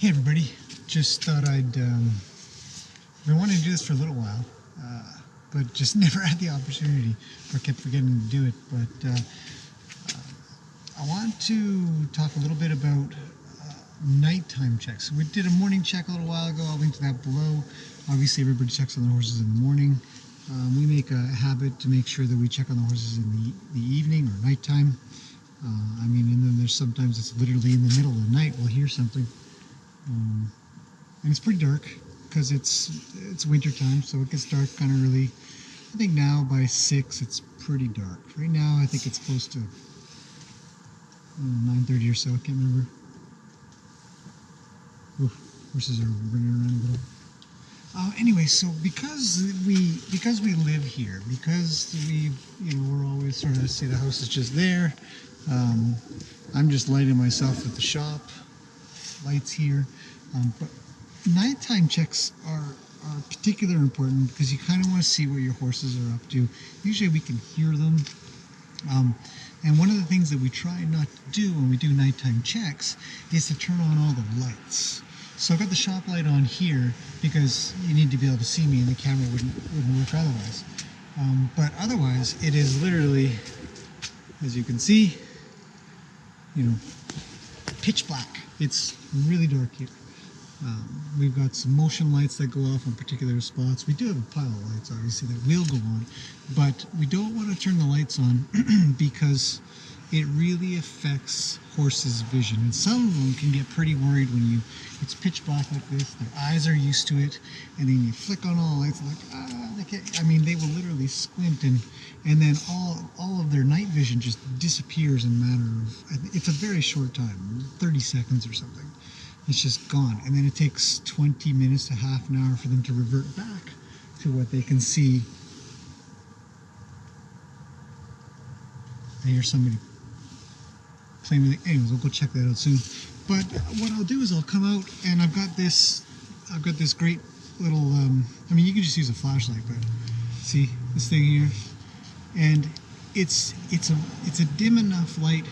Hey everybody, just thought I'd been wanting to do this for a little while, but just never had the opportunity, or kept forgetting to do it. But I want to talk a little bit about nighttime checks. We did a morning check a little while ago. I'll link to that below. Obviously everybody checks on their horses in the morning. We make a habit to make sure that we check on the horses in the evening or nighttime. And then there's sometimes it's literally in the middle of the night we'll hear something. And it's pretty dark because it's winter time, so it gets dark kind of early. I think now by 6 it's pretty dark. Right now I think it's close to 9:30 or so. I can't remember. Ooh, horses are running around a little. Anyway, so because we live here, because we're always sort of see the house is just there. I'm just lighting myself at the shop. Lights here. But nighttime checks are particularly important because you kind of want to see what your horses are up to. Usually we can hear them. And one of the things that we try not to do when we do nighttime checks is to turn on all the lights. So I've got the shop light on here because you need to be able to see me and the camera wouldn't work otherwise. But otherwise it is literally, as you can see, pitch black. It's really dark here. We've got some motion lights that go off on particular spots. We do have a pile of lights, obviously, that will go on, but we don't want to turn the lights on because it really affects horses' vision. And some of them can get pretty worried when it's pitch black like this. Their eyes are used to it, and then you flick on all the lights, like they will literally squint, and then all of their night vision just disappears in a matter of, it's a very short time, 30 seconds or something. It's just gone, and then it takes 20 minutes to half an hour for them to revert back to what they can see. I hear somebody playing with it. Anyways, we'll go check that out soon. But what I'll do is I'll come out, and I've got this great little, you can just use a flashlight, but see this thing here? And it's a dim enough light,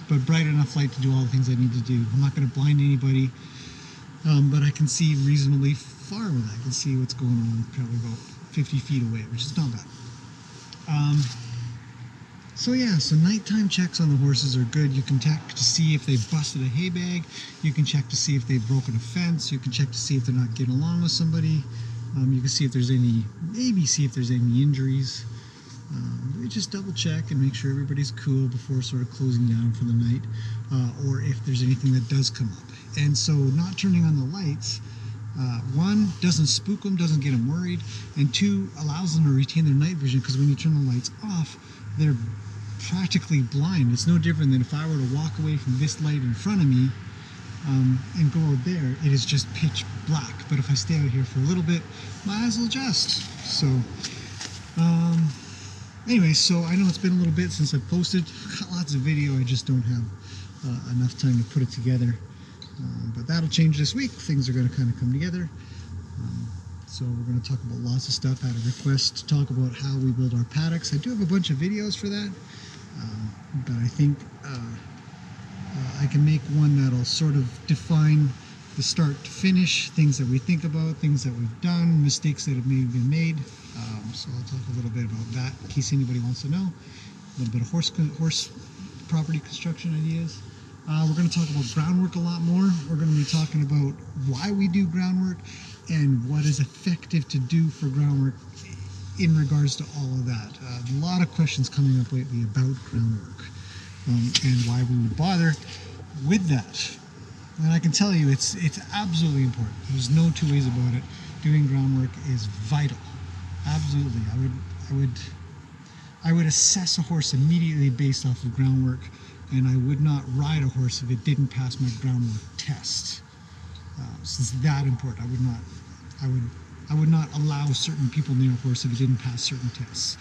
but bright enough light to do all the things I need to do. I'm not going to blind anybody, but I can see reasonably far with that. I can see what's going on probably about 50 feet away, which is not bad. So nighttime checks on the horses are good. You can check to see if they've busted a hay bag. You can check to see if they've broken a fence. You can check to see if they're not getting along with somebody. You can see if there's any injuries. Just double check and make sure everybody's cool before sort of closing down for the night, or if there's anything that does come up. And so not turning on the lights, one, doesn't spook them, doesn't get them worried, and two, allows them to retain their night vision, because when you turn the lights off, they're practically blind. It's no different than if I were to walk away from this light in front of me and go out there, it is just pitch black. But if I stay out here for a little bit, my eyes will adjust. So anyway, so I know it's been a little bit since I've posted. I've got lots of video, I just don't have enough time to put it together. But that'll change this week. Things are going to kind of come together. So we're going to talk about lots of stuff. I had a request to talk about how we build our paddocks. I do have a bunch of videos for that, but I think I can make one that'll sort of define the start to finish, things that we think about, things that we've done, mistakes that have maybe been made. So I'll talk a little bit about that in case anybody wants to know. A little bit of horse property construction ideas. We're going to talk about groundwork a lot more. We're going to be talking about why we do groundwork and what is effective to do for groundwork in regards to all of that. A lot of questions coming up lately about groundwork and why we would bother with that. And I can tell you it's absolutely important. There's no two ways about it. Doing groundwork is vital. Absolutely. I would assess a horse immediately based off of groundwork, and I would not ride a horse if it didn't pass my groundwork test. So it's that important. I would not allow certain people near a horse if it didn't pass certain tests.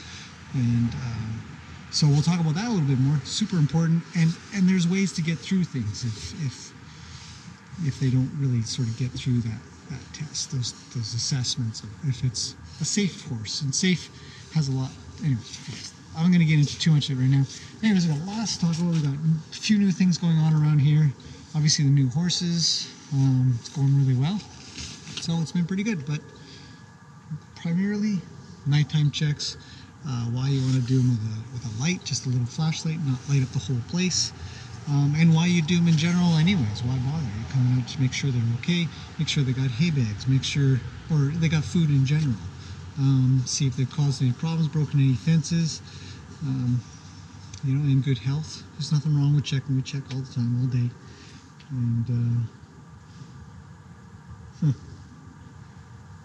And so we'll talk about that a little bit more. Super important. And there's ways to get through things if they don't really sort of get through that test, those assessments, if it's a safe horse. And safe has a lot. Anyway, I'm going to get into too much of it right now. Anyways, we've got lots to talk about. We've got a few new things going on around here. Obviously the new horses. It's going really well. So it's been pretty good, but primarily nighttime checks. Why you want to do them with a light, just a little flashlight, not light up the whole place. And why you do them in general anyways. Why bother? You're coming out to make sure they're okay, make sure they got hay bags, make sure, or they got food in general. See if they've caused any problems, broken any fences, you know, in good health. There's nothing wrong with checking. We check all the time, all day. And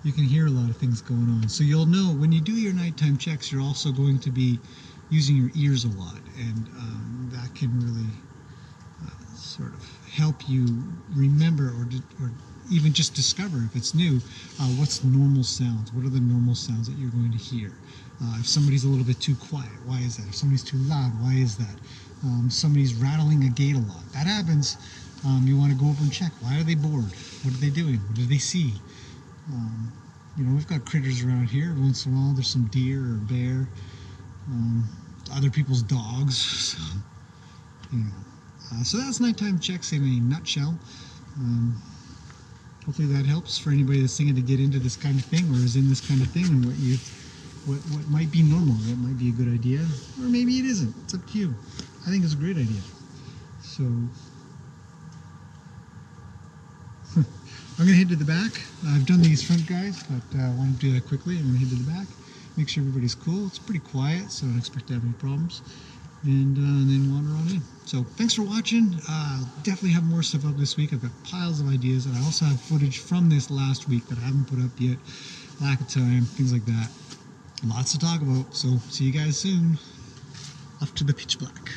you can hear a lot of things going on. So you'll know when you do your nighttime checks, you're also going to be using your ears a lot, and that can really sort of help you remember or even just discover, if it's new, what's normal sounds. What are the normal sounds that you're going to hear? If somebody's a little bit too quiet, why is that? If somebody's too loud, why is that? Somebody's rattling a gate a lot. That happens. You want to go over and check. Why are they bored? What are they doing? What do they see? You know, we've got critters around here. Every once in a while, there's some deer or bear, other people's dogs. So, you know, so that's nighttime checks in a nutshell. Hopefully that helps for anybody that's thinking to get into this kind of thing or is in this kind of thing, and what might be normal, what might be a good idea, or maybe it isn't. It's up to you. I think it's a great idea. So I'm going to head to the back. I've done these front guys, but I want to do that quickly. I'm going to head to the back, make sure everybody's cool. It's pretty quiet, so I don't expect to have any problems. And then wander on in. So thanks for watching. Definitely have more stuff up this week. I've got piles of ideas, and I also have footage from this last week that I haven't put up yet. Lack of time, things like that. Lots to talk about. So see you guys soon. Off to the pitch black.